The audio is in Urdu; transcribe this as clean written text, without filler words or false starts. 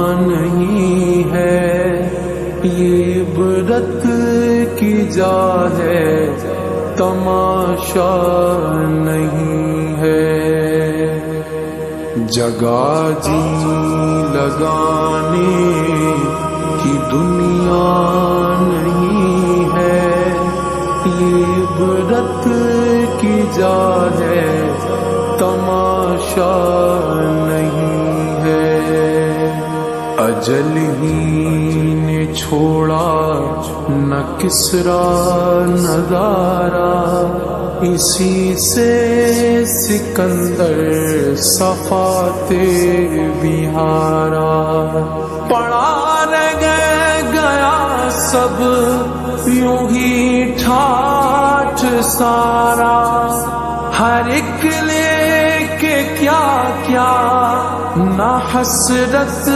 نہیں ہے یہ عبرت کی جا ہے، تماشا نہیں ہے۔ جگہ جی لگانے کی دنیا نہیں ہے، یہ عبرت کی جا ہے، تماشا نہیں ہے۔ اجل ہی نے چھوڑا نہ کسریٰ نہ دارا، اسی سے سکندر صفاتے بہارا۔ پڑا رہ گیا سب یوں ہی ٹھاٹھ سارا، ہر ایک لے کے کیا کیا نہ حسرت